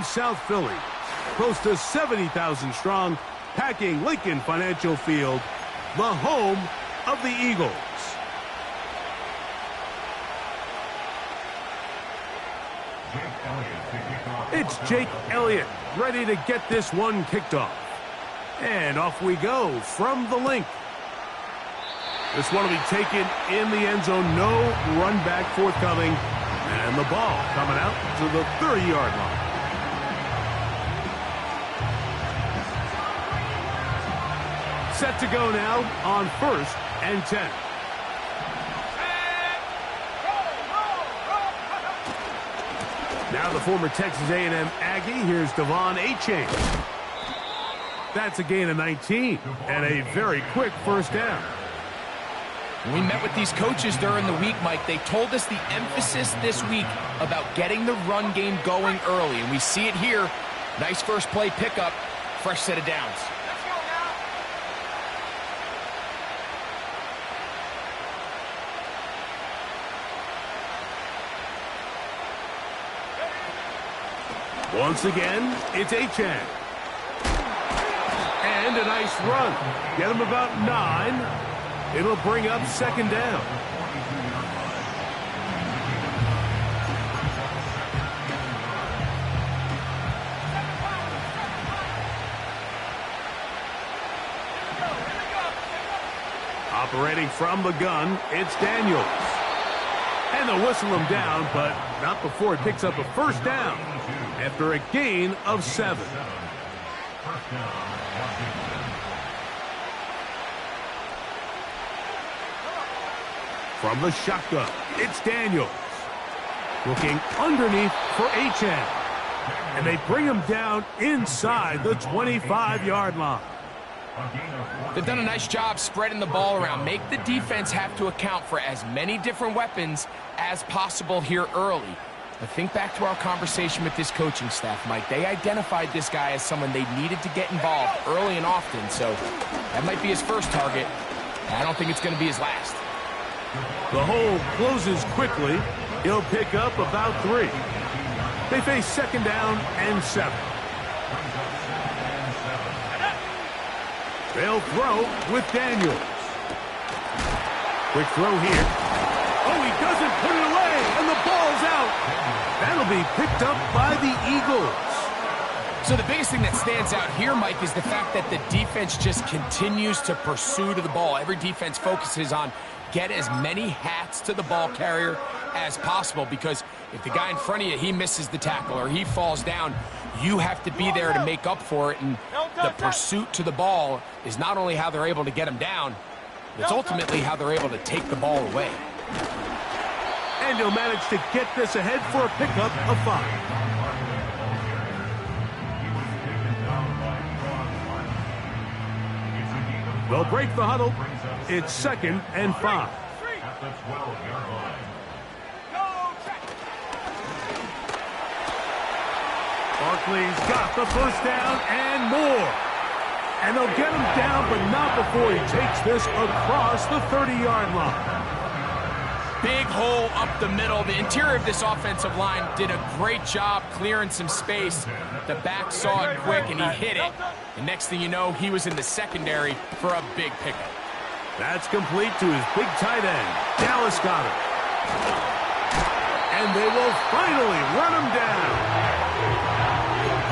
South Philly, close to 70,000 strong, packing Lincoln Financial Field, the home of the Eagles. It's Jake Elliott ready to get this one kicked off. And off we go from the link. This one will be taken in the end zone. No run back forthcoming. And the ball coming out to the 30-yard line. Set to go now on 1st and 10. Now the former Texas A&M Aggie. Here's Devon Achane. That's a gain of 19 and a very quick first down. We met with these coaches during the week, Mike. They told us the emphasis this week about getting the run game going early, and we see it here. Nice first play pickup, fresh set of downs. Once again, it's Achane. And a nice run. Get him about 9. It'll bring up 2nd down. Operating from the gun, it's Daniels. And they'll whistle him down, but not before he picks up a first down after a gain of 7. From the shotgun, it's Daniels. Looking underneath for Achane. And they bring him down inside the 25-yard line. They've done a nice job spreading the ball around. Make the defense have to account for as many different weapons as possible here early. But think back to our conversation with this coaching staff, Mike. They identified this guy as someone they needed to get involved early and often. So that might be his first target. I don't think it's going to be his last. The hole closes quickly. He'll pick up about 3. They face 2nd down and 7. They'll throw with Daniels. Quick throw here. Oh, he doesn't put it away, and the ball's out. That'll be picked up by the Eagles. So the biggest thing that stands out here, Mike, is the fact that the defense just continues to pursue to the ball. Every defense focuses on get as many hats to the ball carrier as possible, because if the guy in front of you, he misses the tackle or he falls down, you have to be there to make up for it. And the pursuit to the ball is not only how they're able to get him down, it's ultimately how they're able to take the ball away. And he'll manage to get this ahead for a pickup of 5. They'll break the huddle. It's 2nd and 5. Barkley's got the first down and more. And they'll get him down, but not before he takes this across the 30-yard line. Big hole up the middle. The interior of this offensive line did a great job clearing some space. The back saw it quick, and he hit it. And next thing you know, he was in the secondary for a big pickup. That's complete to his big tight end, Dallas Goedert. And they will finally run him down.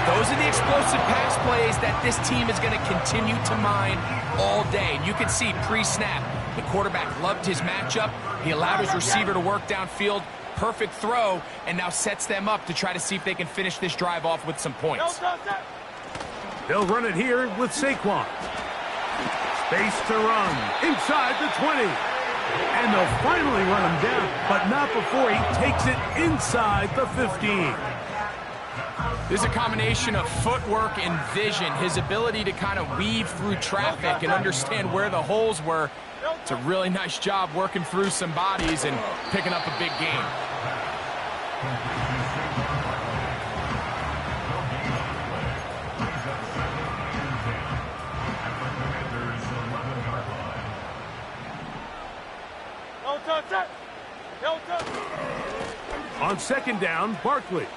Those are the explosive pass plays that this team is going to continue to mine all day. And you can see pre-snap, the quarterback loved his matchup. He allowed his receiver to work downfield. Perfect throw, and now sets them up to try to see if they can finish this drive off with some points. They'll run it here with Saquon. Space to run inside the 20. And they'll finally run him down, but not before he takes it inside the 15. This is a combination of footwork and vision, his ability to kind of weave through traffic and understand where the holes were. It's a really nice job working through some bodies and picking up a big gain. On 2nd down, Barkley.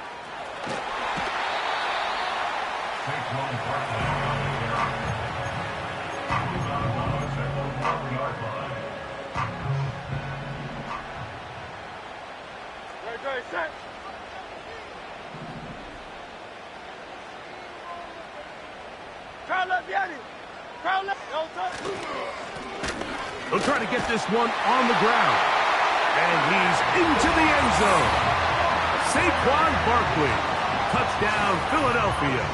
He'll try to get this one on the ground. And he's into the end zone. Saquon Barkley. Touchdown, Philadelphia.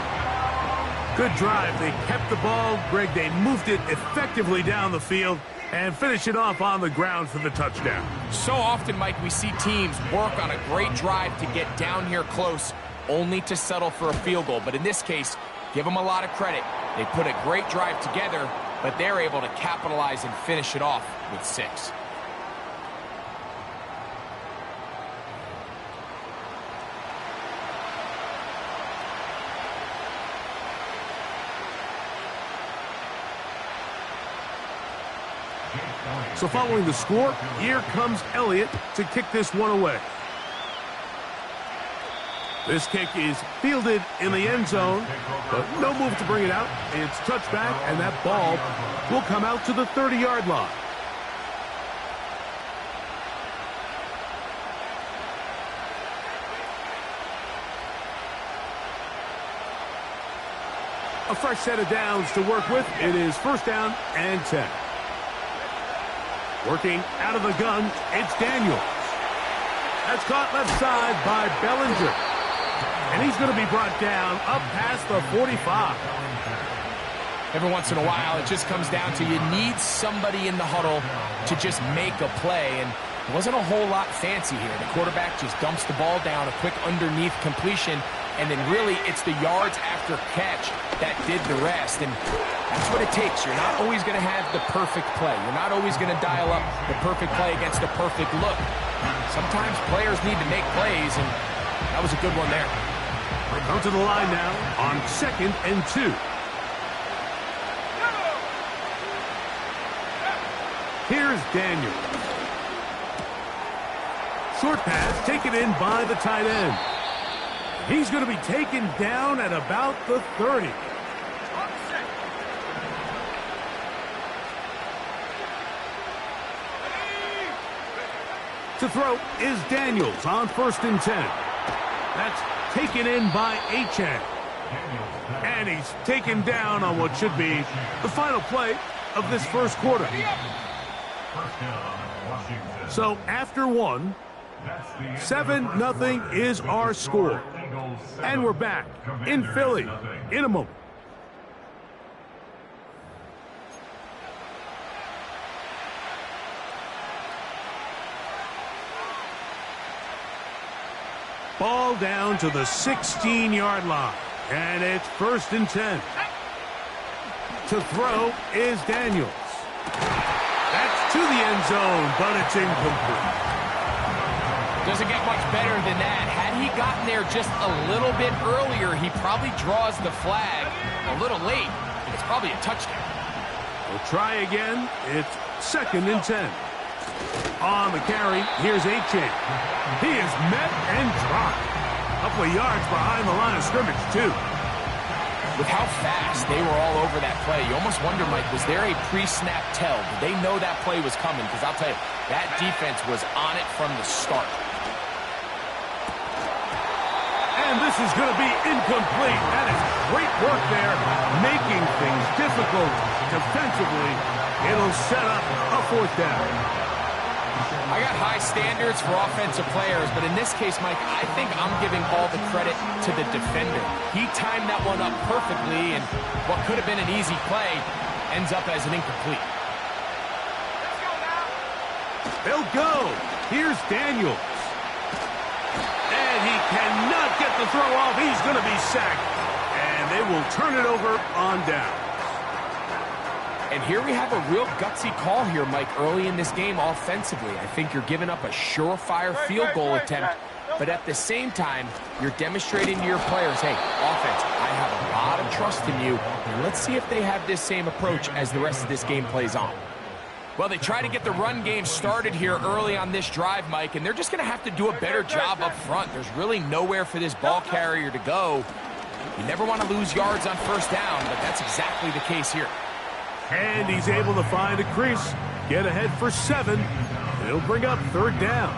Good drive. They kept the ball. Greg, they moved it effectively down the field and finish it off on the ground for the touchdown. So often, Mike, we see teams work on a great drive to get down here close, only to settle for a field goal. But in this case, give them a lot of credit. They put a great drive together, but they're able to capitalize and finish it off with 6. So following the score, here comes Elliott to kick this one away. This kick is fielded in the end zone, but no move to bring it out. It's touchback, and that ball will come out to the 30-yard line. A fresh set of downs to work with. It is first down and 10. Working out of the gun, it's Daniels. That's caught left side by Bellinger. And he's going to be brought down up past the 45. Every once in a while, it just comes down to you need somebody in the huddle to just make a play. And it wasn't a whole lot fancy here. The quarterback just dumps the ball down, a quick underneath completion, and then really it's the yards after catch that did the rest. And that's what it takes. You're not always going to have the perfect play. You're not always going to dial up the perfect play against the perfect look. Sometimes players need to make plays, and that was a good one there. They come to the line now on 2nd and 2. Here's Daniels. Short pass taken in by the tight end. He's going to be taken down at about the 30. To throw is Daniels on 1st and 10. That's taken in by Achane. And he's taken down on what should be the final play of this first quarter. So after one, 7-0 is our score. And we're back in Philly in a moment. Ball down to the 16-yard line. And it's 1st and 10. To throw is Daniels. That's to the end zone, but it's incomplete. Doesn't get much better than that. Had he gotten there just a little bit earlier, he probably draws the flag a little late. And it's probably a touchdown. We'll try again. It's 2nd and 10. On the carry, here's Achane. He is met and dropped. A couple of yards behind the line of scrimmage, too. With how fast they were all over that play, you almost wonder, Mike, was there a pre-snap tell? Did they know that play was coming? Because I'll tell you, that defense was on it from the start. And this is going to be incomplete. That is great work there, making things difficult defensively. It'll set up a 4th down. I got high standards for offensive players, but in this case, Mike, I think I'm giving all the credit to the defender. He timed that one up perfectly, and what could have been an easy play ends up as an incomplete. They'll go. Here's Daniels. And he cannot get the throw off. He's going to be sacked. And they will turn it over on down. And here we have a real gutsy call here, Mike, early in this game offensively. I think you're giving up a surefire field goal attempt, but at the same time, you're demonstrating to your players, hey, offense, I have a lot of trust in you, and let's see if they have this same approach as the rest of this game plays on. Well, they try to get the run game started here early on this drive, Mike, and they're just going to have to do a better job up front. There's really nowhere for this ball carrier to go. You never want to lose yards on first down, but that's exactly the case here. And he's able to find a crease, get ahead for 7. He'll bring up 3rd down.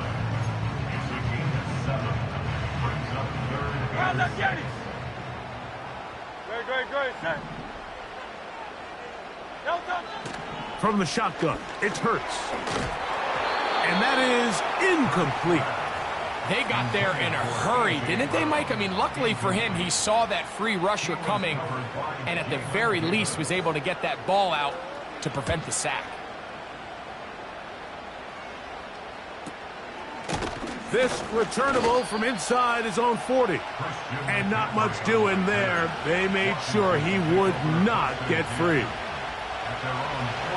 From the shotgun, it's Hurts. And that is incomplete. They got there in a hurry, didn't they, Mike? I mean, luckily for him, he saw that free rusher coming and at the very least was able to get that ball out to prevent the sack. This returnable from inside his own 40. And not much doing there. They made sure he would not get free.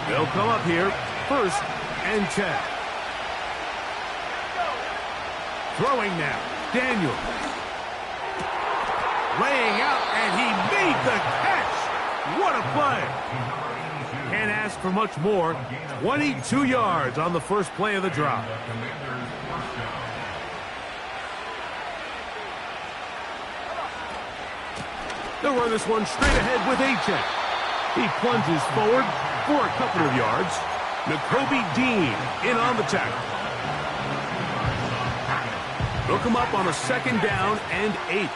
They'll come up here, 1st and 10. Throwing now, Daniels. Laying out, and he made the catch. What a play. Can't ask for much more. 22 yards on the first play of the drive. They'll run this one straight ahead with Achane. He plunges forward for a couple of yards. Nakobe Dean in on the tackle. They'll come up on a 2nd down and 8.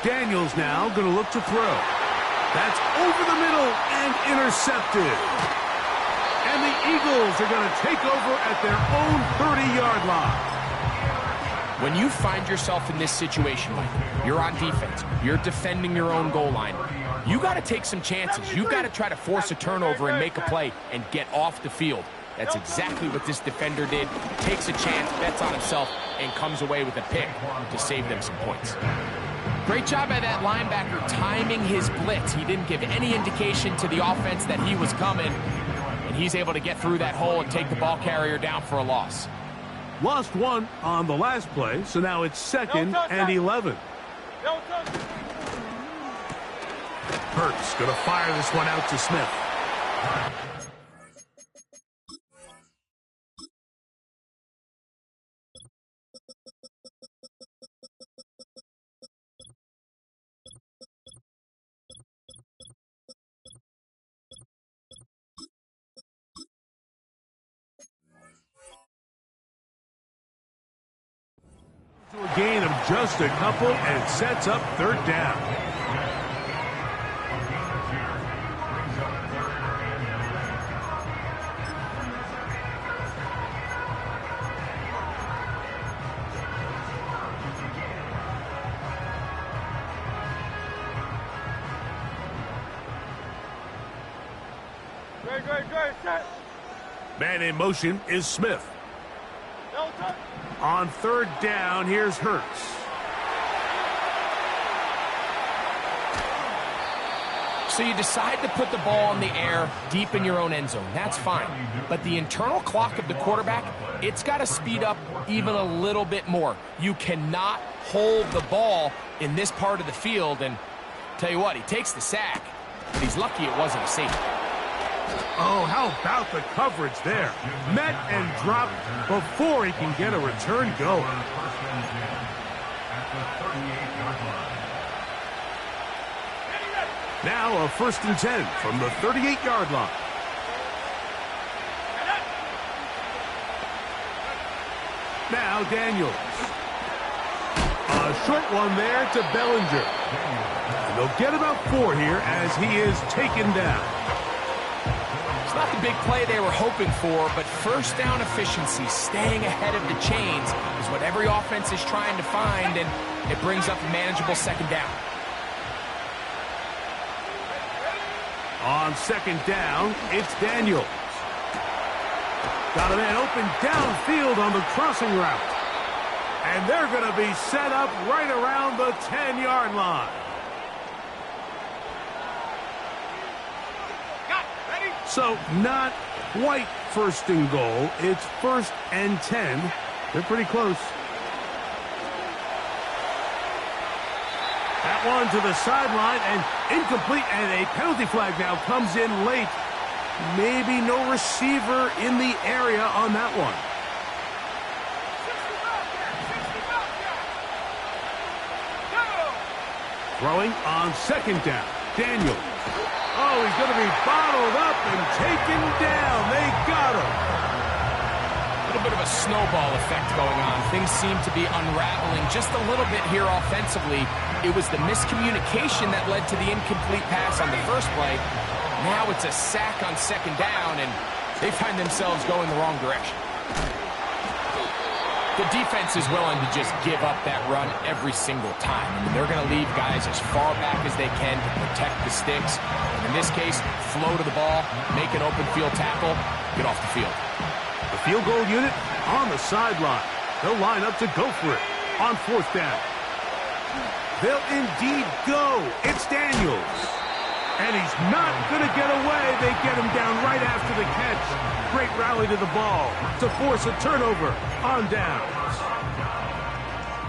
Daniels now going to look to throw. That's over the middle and intercepted. And the Eagles are going to take over at their own 30-yard line. When you find yourself in this situation, you're on defense, you're defending your own goal line, you got to take some chances. You've got to try to force a turnover and make a play and get off the field. That's exactly what this defender did. Takes a chance, bets on himself, and comes away with a pick to save them some points. Great job by that linebacker timing his blitz. He didn't give any indication to the offense that he was coming, and he's able to get through that hole and take the ball carrier down for a loss. Lost 1 on the last play, so now it's 2nd and 11. Hurts going to fire this one out to Smith. To a gain of just a couple, and it sets up 3rd down. Set. Man in motion is Smith. On 3rd down, here's Hurts. So you decide to put the ball in the air deep in your own end zone. That's fine. But the internal clock of the quarterback, it's got to speed up even a little bit more. You cannot hold the ball in this part of the field. And tell you what, he takes the sack, but he's lucky it wasn't a safety. Oh, how about the coverage there? Met and dropped before he can get a return going. Now a 1st and 10 from the 38-yard line. Now Daniels. A short one there to Bellinger. And they'll get about 4 here as he is taken down. It's not the big play they were hoping for, but first down efficiency, staying ahead of the chains, is what every offense is trying to find, and it brings up a manageable 2nd down. On 2nd down, it's Daniels. Got a man open downfield on the crossing route. And they're going to be set up right around the 10-yard line. So not quite 1st and goal. It's 1st and 10. They're pretty close. That one to the sideline and incomplete, and a penalty flag now comes in late. Maybe no receiver in the area on that one. Throwing on second down. Daniels. Oh, he's going to be bottled up and taken down. They got him. A little bit of a snowball effect going on. Things seem to be unraveling just a little bit here offensively. It was the miscommunication that led to the incomplete pass on the first play. Now it's a sack on second down, and they find themselves going the wrong direction. The defense is willing to just give up that run every single time. I mean, they're going to leave guys as far back as they can to protect the sticks. And in this case, flow to the ball, make an open field tackle, get off the field. The field goal unit on the sideline. They'll line up to go for it on fourth down. They'll indeed go. It's Daniels. And he's not going to get away. They get him down right after the catch. Great rally to the ball to force a turnover on downs.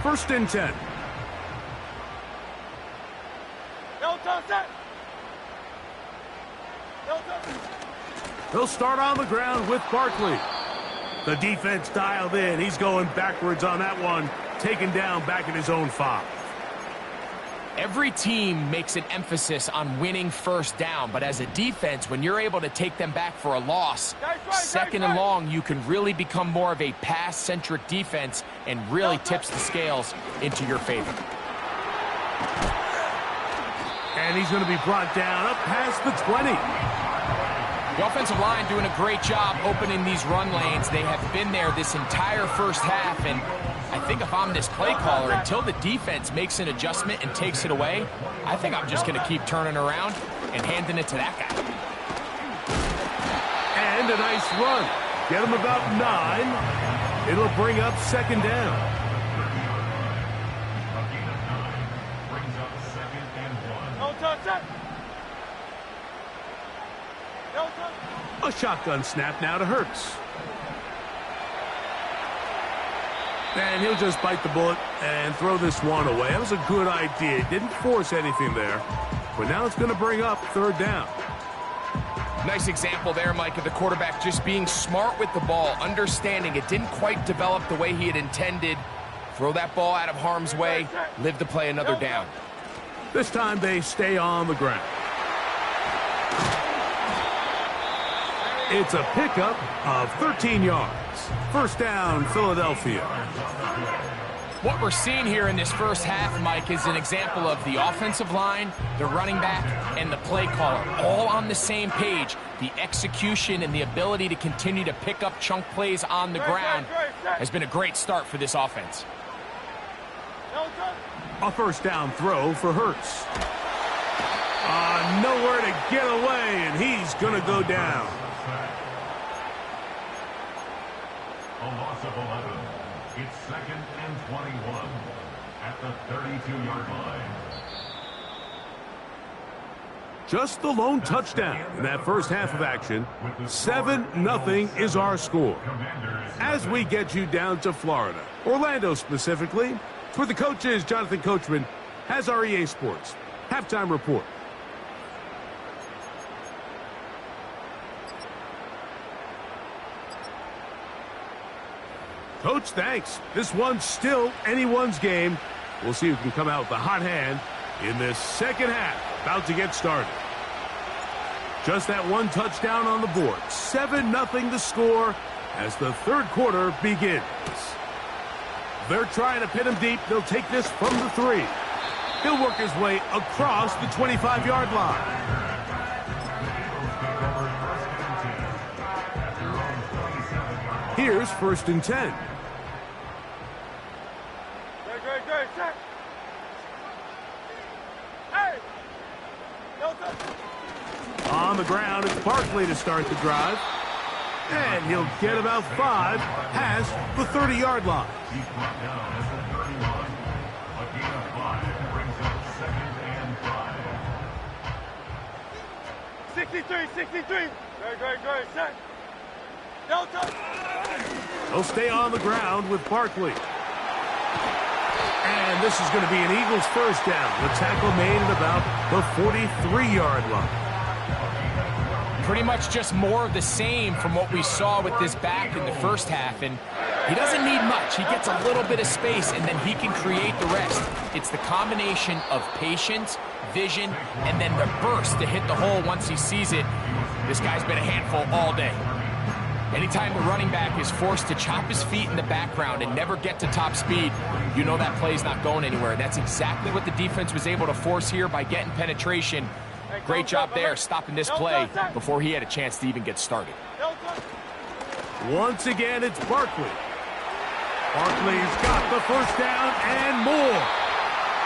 1st and 10. They'll start on the ground with Barkley. The defense dialed in. He's going backwards on that one. Taken down back at his own 5. Every team makes an emphasis on winning first down, but as a defense, when you're able to take them back for a loss, second and long, you can really become more of a pass-centric defense and really tips the scales into your favor. And he's going to be brought down up past the 20. The offensive line doing a great job opening these run lanes. They have been there this entire first half, and I think if I'm this play caller, until the defense makes an adjustment and takes it away, I think I'm just going to keep turning around and handing it to that guy. And a nice run. Get him about 9. It'll bring up second down. A shotgun snap now to Hurts. And he'll just bite the bullet and throw this one away. That was a good idea. Didn't force anything there. But now it's going to bring up third down. Nice example there, Mike, of the quarterback just being smart with the ball, understanding it didn't quite develop the way he had intended. Throw that ball out of harm's way, live to play another down. This time they stay on the ground. It's a pickup of 13 yards. First down, Philadelphia. What we're seeing here in this first half, Mike, is an example of the offensive line, the running back, and the play caller all on the same page. The execution and the ability to continue to pick up chunk plays on the ground has been a great start for this offense. A first down throw for Hurts. Nowhere to get away, and he's going to go down. A loss of 11. It's 2nd and 21 at the 32-yard line. Just the lone touchdown in that first half of action. 7-0 is our score. As we get you down to Florida, Orlando specifically, for the coaches, Jonathan Coachman has our EA Sports halftime report. Coach, thanks. This one's still anyone's game. We'll see who can come out with the hot hand in this second half. About to get started. Just that one touchdown on the board. 7-0 the score as the third quarter begins. They're trying to pin him deep. They'll take this from the 3. He'll work his way across the 25-yard line. Here's 1st and 10. On the ground, it's Barkley to start the drive. And he'll get about 5 past the 30-yard line. He's brought down at the 31. A gain of 5 brings up 2nd and 5. 63. Great. Set. Delta. They'll stay on the ground with Barkley. And this is going to be an Eagles first down. The tackle made at about the 43-yard line. Pretty much just more of the same from what we saw with this back in the first half. And He doesn't need much. He gets a little bit of space, and then he can create the rest. It's the combination of patience, vision, and then the burst to hit the hole once he sees it. This guy's been a handful all day. Anytime the running back is forced to chop his feet in the background and never get to top speed, you know that play's not going anywhere. That's exactly what the defense was able to force here by getting penetration. Great job there stopping this play before he had a chance to even get started. Once again, it's Barkley. Barkley's got the first down and more.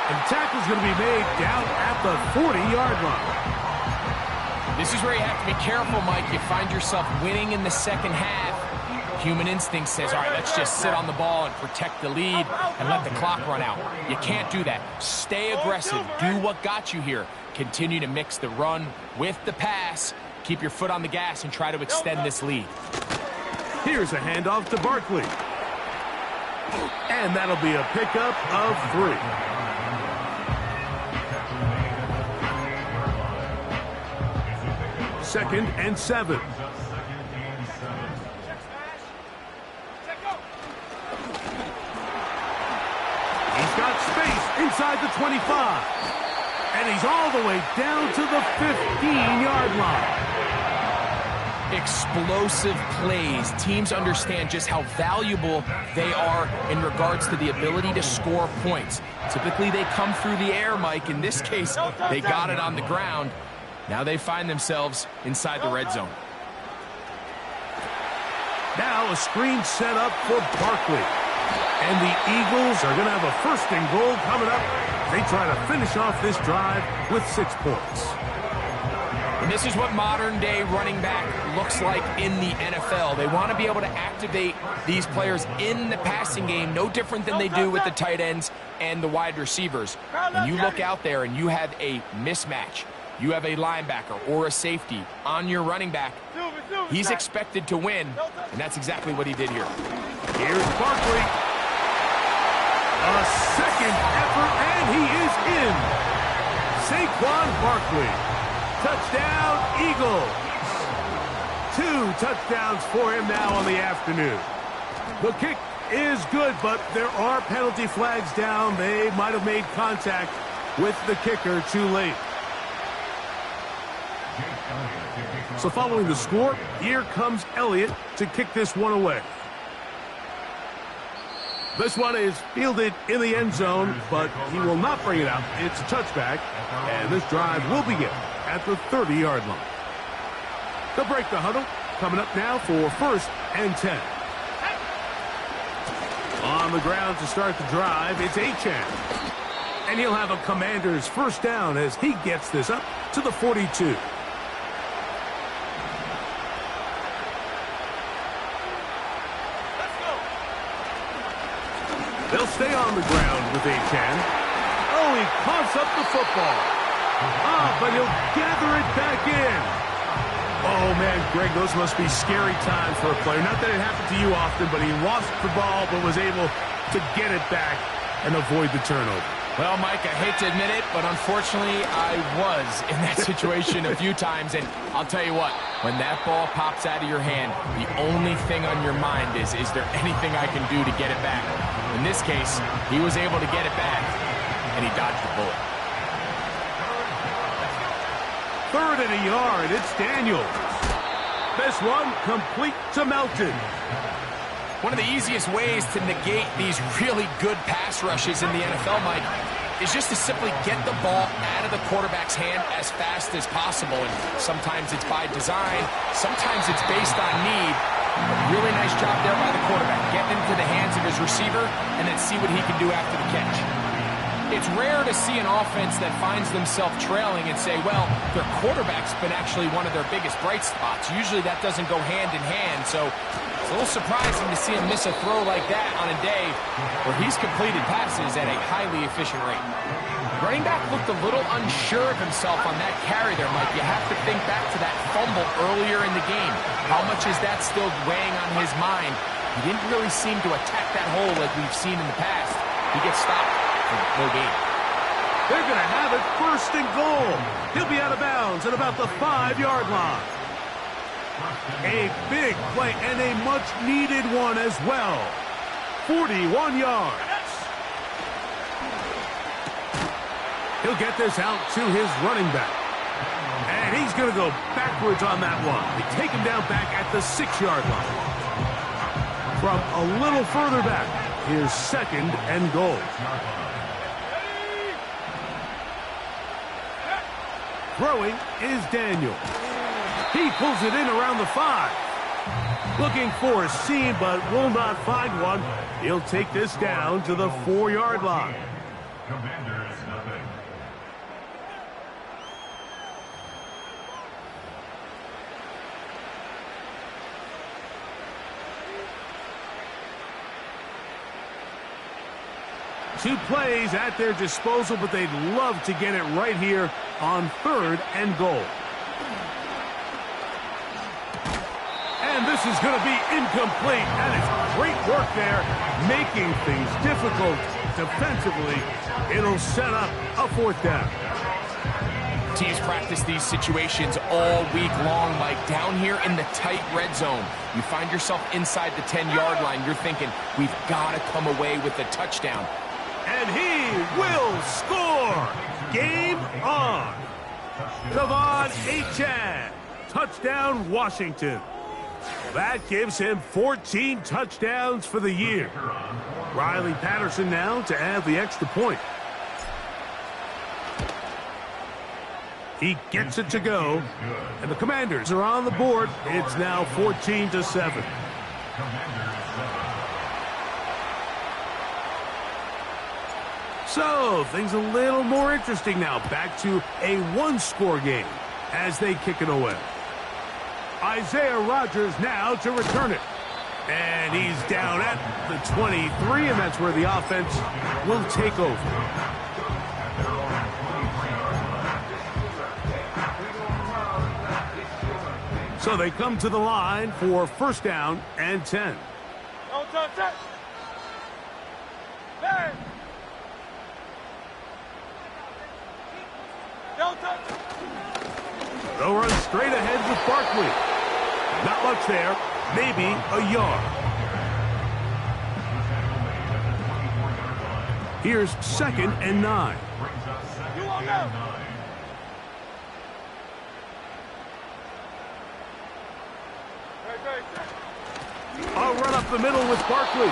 And the tackle's going to be made down at the 40-yard line. This is where you have to be careful, Mike. You find yourself winning in the second half. Human instinct says, all right, let's just sit on the ball and protect the lead and let the clock run out. You can't do that. Stay aggressive. Do what got you here. Continue to mix the run with the pass. Keep your foot on the gas and try to extend this lead. Here's a handoff to Barkley. And that'll be a pickup of 3. Second and 7. He's got space inside the 25. And he's all the way down to the 15-yard line. Explosive plays. Teams understand just how valuable they are in regards to the ability to score points. Typically, they come through the air, Mike. In this case, they got it on the ground. Now they find themselves inside the red zone. Now a screen set up for Barkley. And the Eagles are going to have a first and goal coming up. They try to finish off this drive with 6 points. And this is what modern-day running back looks like in the NFL. They want to be able to activate these players in the passing game, no different than they do with the tight ends and the wide receivers. When you look out there and you have a mismatch, you have a linebacker or a safety on your running back, he's expected to win, and that's exactly what he did here. Here's Barkley. A second effort, and he is in. Saquon Barkley. Touchdown, Eagles. 2 touchdowns for him now on the afternoon. The kick is good, but there are penalty flags down. They might have made contact with the kicker too late. So following the score, here comes Elliott to kick this one away. This one is fielded in the end zone, but he will not bring it out. It's a touchback, and this drive will begin at the 30-yard line. They'll break the huddle. Coming up now for first and 10. On the ground to start the drive, it's Achane. And he'll have a Commander's first down as he gets this up to the 42. They'll stay on the ground with Achane. Oh, he coughs up the football. But he'll gather it back in. Oh, man, Greg, those must be scary times for a player. Not that it happened to you often, but he lost the ball but was able to get it back and avoid the turnover. Well, Mike, I hate to admit it, but unfortunately I was in that situation a few times. And I'll tell you what, when that ball pops out of your hand, the only thing on your mind is there anything I can do to get it back? In this case, he was able to get it back, and he dodged the bullet. 3rd and a yard, it's Daniels. This one complete to Melton. One of the easiest ways to negate these really good pass rushes in the NFL, Mike, is just to simply get the ball out of the quarterback's hand as fast as possible. And sometimes it's by design, sometimes it's based on need. A really nice job there by the quarterback, getting into the hands of his receiver and then see what he can do after the catch. It's rare to see an offense that finds themselves trailing and say, well, their quarterback's been actually one of their biggest bright spots. Usually that doesn't go hand in hand, so it's a little surprising to see him miss a throw like that on a day where he's completed passes at a highly efficient rate. Running back looked a little unsure of himself on that carry there, Mike. You have to think back to that fumble earlier in the game. How much is that still weighing on his mind? He didn't really seem to attack that hole like we've seen in the past. He gets stopped. No gain. They're going to have it first and goal. He'll be out of bounds at about the 5-yard line. A big play and a much-needed one as well. 41 yards. He'll get this out to his running back. And he's going to go backwards on that one. They take him down back at the 6-yard line. From a little further back, here's 2nd and goal. Throwing is Daniel. He pulls it in around the 5. Looking for a seam, but will not find one. He'll take this down to the 4-yard line. Commanders, nothing. Two plays at their disposal, but they'd love to get it right here on 3rd and goal. And this is going to be incomplete. That is great work there, making things difficult defensively. It'll set up a 4th down. Teams practice these situations all week long, Mike. Down here in the tight red zone, you find yourself inside the 10-yard line. You're thinking, we've got to come away with a touchdown. And he will score. Game on. Devon Achane. Touchdown, Washington. That gives him 14 touchdowns for the year. Riley Patterson now to add the extra point. He gets it to go. And the Commanders are on the board. It's now 14-7. So, things a little more interesting now. Back to a 1-score game as they kick it away. Isaiah Rodgers now to return it. And he's down at the 23, and that's where the offense will take over. So they come to the line for 1st down and 10. Don't touch it. Hey. Don't touch it. They'll run straight ahead with Barkley. Not much there. Maybe a yard. Here's 2nd and 9. You won't know. A run up the middle with Barkley.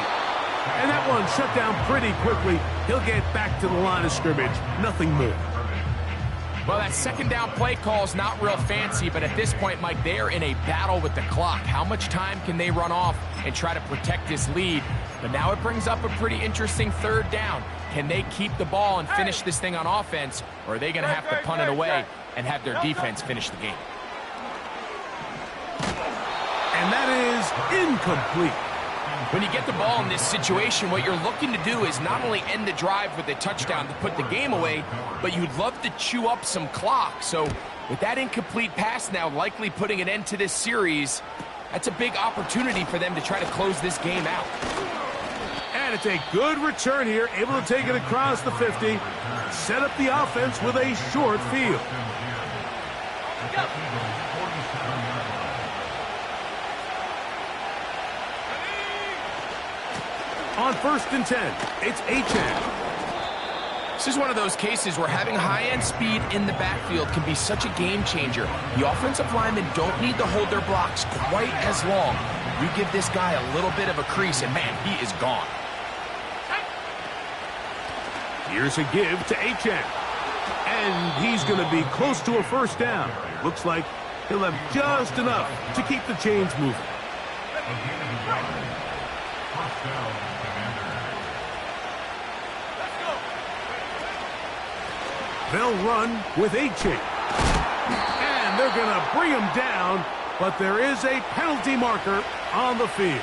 And that one shut down pretty quickly. He'll get back to the line of scrimmage. Nothing more. Well, that 2nd down play call is not real fancy, but at this point, Mike, they are in a battle with the clock. How much time can they run off and try to protect this lead? But now it brings up a pretty interesting 3rd down. Can they keep the ball and finish this thing on offense, or are they going to have to punt it away and have their defense finish the game? And that is incomplete. When you get the ball in this situation, what you're looking to do is not only end the drive with a touchdown to put the game away, but you'd love to chew up some clock. So with that incomplete pass now likely putting an end to this series, that's a big opportunity for them to try to close this game out. And it's a good return here, able to take it across the 50, set up the offense with a short field. On 1st and 10, it's Achane. This is one of those cases where having high-end speed in the backfield can be such a game changer. The offensive linemen don't need to hold their blocks quite as long. You give this guy a little bit of a crease, and man, he is gone. Here's a give to Achane. And he's going to be close to a 1st down. Looks like he'll have just enough to keep the chains moving. They'll run with Achane. And they're going to bring him down, but there is a penalty marker on the field.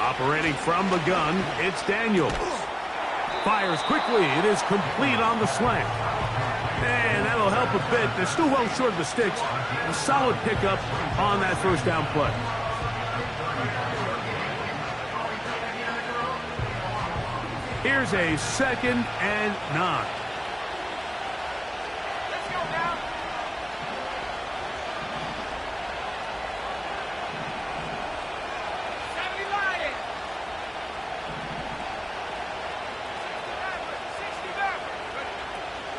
Operating from the gun, it's Daniels. Fires quickly. It is complete on the slant. And that'll help a bit. They're still well short of the sticks. A solid pickup on that 1st down play. Here's a 2nd and 9. Let's go now.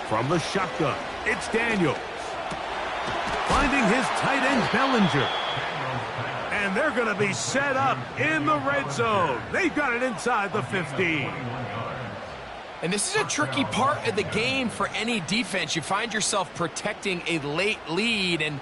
From the shotgun, it's Daniels. Finding his tight end, Bellinger. And they're going to be set up in the red zone. They've got it inside the 15. And this is a tricky part of the game for any defense. You find yourself protecting a late lead, and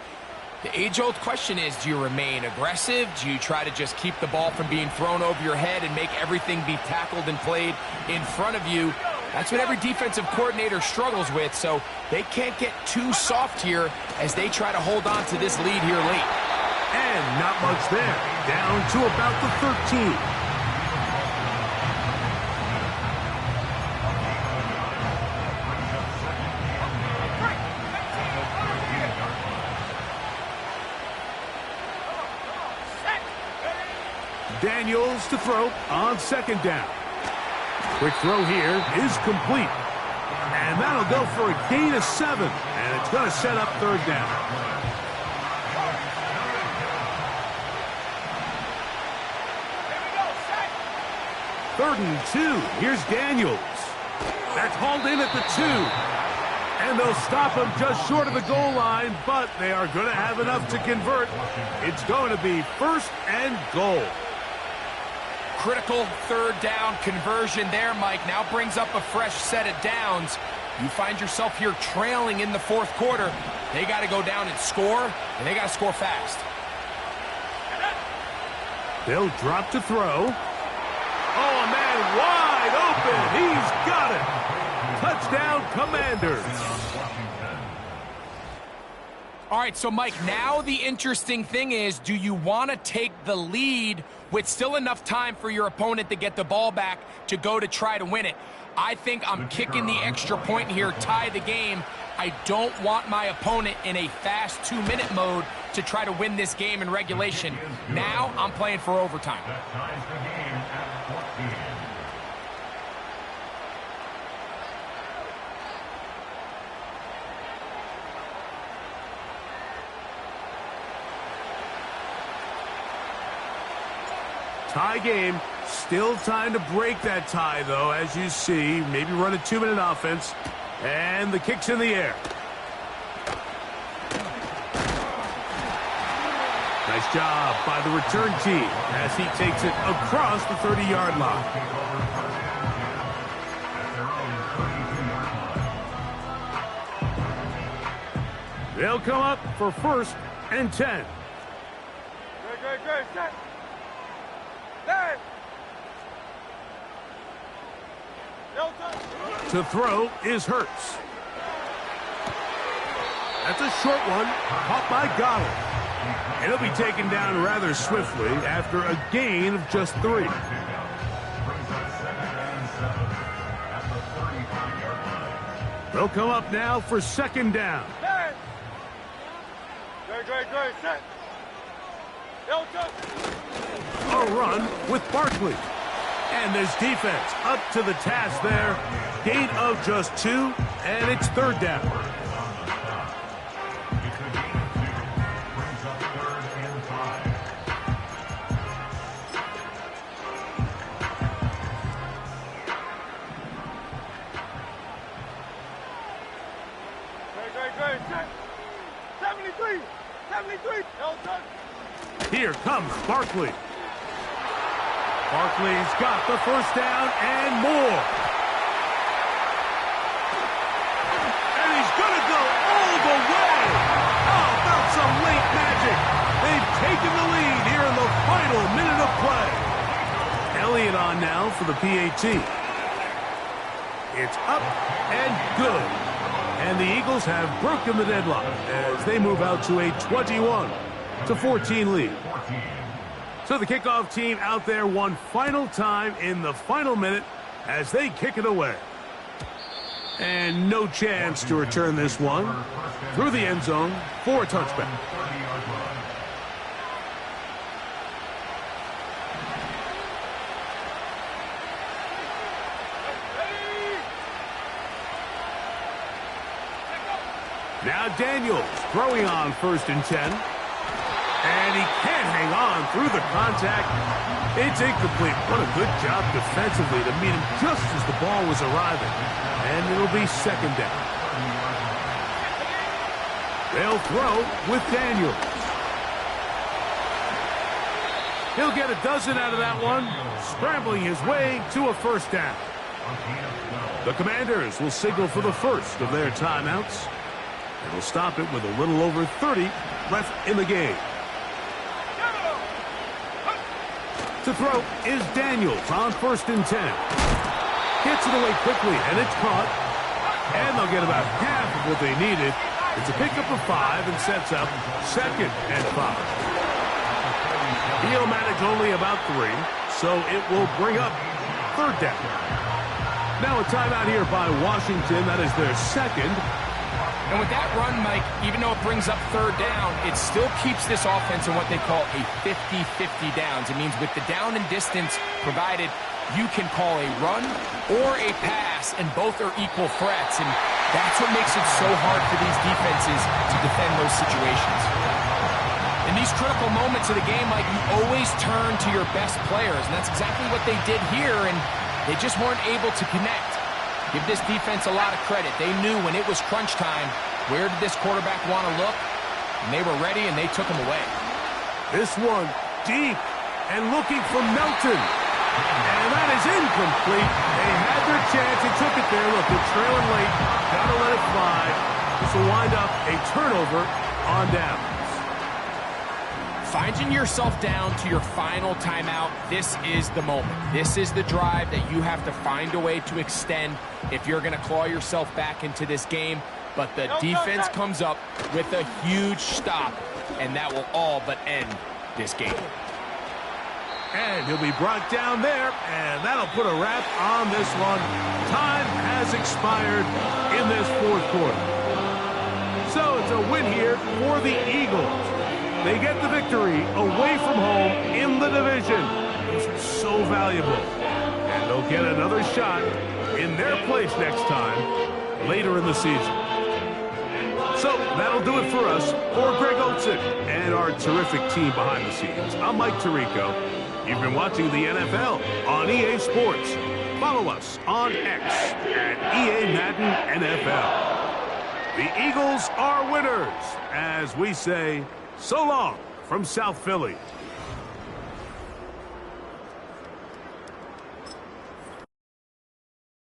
the age-old question is, do you remain aggressive? Do you try to just keep the ball from being thrown over your head and make everything be tackled and played in front of you? That's what every defensive coordinator struggles with, so they can't get too soft here as they try to hold on to this lead here late. And not much there. Down to about the 13. Daniels to throw on 2nd down. Quick throw here is complete. And that'll go for a gain of 7. And it's going to set up 3rd down. Third and 2. Here's Daniels. That's hauled in at the 2. And they'll stop him just short of the goal line, but they are going to have enough to convert. It's going to be 1st and goal. Critical 3rd down conversion there, Mike. Now brings up a fresh set of downs. You find yourself here trailing in the 4th quarter. They got to go down and score, and they got to score fast. They'll drop to throw. Oh, a man wide open. He's got it. Touchdown, Commanders. All right, so Mike, now the interesting thing is, do you want to take the lead with still enough time for your opponent to get the ball back to go to try to win it? I think I'm kicking the extra point here, tie the game. I don't want my opponent in a fast 2-minute mode to try to win this game in regulation. Now I'm playing for overtime. That ties the game at 14. Tie game. Still time to break that tie, though, as you see. Maybe run a 2-minute offense. And the kick's in the air. Nice job by the return team as he takes it across the 30-yard line. They'll come up for 1st and 10. Great, set. There. To throw is Hurts. That's a short one, caught by Goddard. It'll be taken down rather swiftly after a gain of just 3. They'll come up now for 2nd down. Great, set. A run with Barkley. And this defense up to the task there. Gain of just 2, and it's 3rd down. Great, set. 73. Here comes Barkley. Barkley's got the 1st down and more. And he's going to go all the way. How about some late magic? They've taken the lead here in the final minute of play. Elliott on now for the PAT. It's up and good. And the Eagles have broken the deadlock as they move out to a 21-14 lead. So the kickoff team out there one final time in the final minute as they kick it away. And no chance to return this one through the end zone for a touchback. Now Daniels throwing on 1st and 10. And he can't hang on through the contact. It's incomplete. What a good job defensively to meet him just as the ball was arriving. And it'll be 2nd down. They'll throw with Daniels. He'll get a dozen out of that one, scrambling his way to a 1st down. The Commanders will signal for the first of their timeouts. And will stop it with a little over 30 left in the game. To throw is Daniels on 1st and 10. Gets it away quickly, and it's caught. And they'll get about half of what they needed. It's a pickup of 5 and sets up 2nd and 5. He'll manage only about 3, so it will bring up 3rd down. Now a timeout here by Washington. That is their 2nd. And with that run, Mike, even though it brings up 3rd down, it still keeps this offense in what they call a 50-50 downs. It means with the down and distance provided, you can call a run or a pass, and both are equal threats. And that's what makes it so hard for these defenses to defend those situations. In these critical moments of the game, Mike, you always turn to your best players, and that's exactly what they did here, and they just weren't able to connect. Give this defense a lot of credit. They knew when it was crunch time, where did this quarterback want to look? And they were ready, and they took him away. This one deep and looking for Melton. And that is incomplete. They had their chance. They took it there. Look, they're trailing late. Got to let it fly. This will wind up a turnover on downs. Finding yourself down to your final timeout, this is the moment. This is the drive that you have to find a way to extend if you're going to claw yourself back into this game. But the defense comes up with a huge stop, and that will all but end this game. And he'll be brought down there, and that'll put a wrap on this one. Time has expired in this 4th quarter. So it's a win here for the Eagles. They get the victory away from home in the division. It's so valuable. And they'll get another shot in their place next time later in the season. So that'll do it for us. For Greg Olsen and our terrific team behind the scenes, I'm Mike Tirico. You've been watching the NFL on EA Sports. Follow us on X at EA Madden NFL. The Eagles are winners, as we say, so long from South Philly.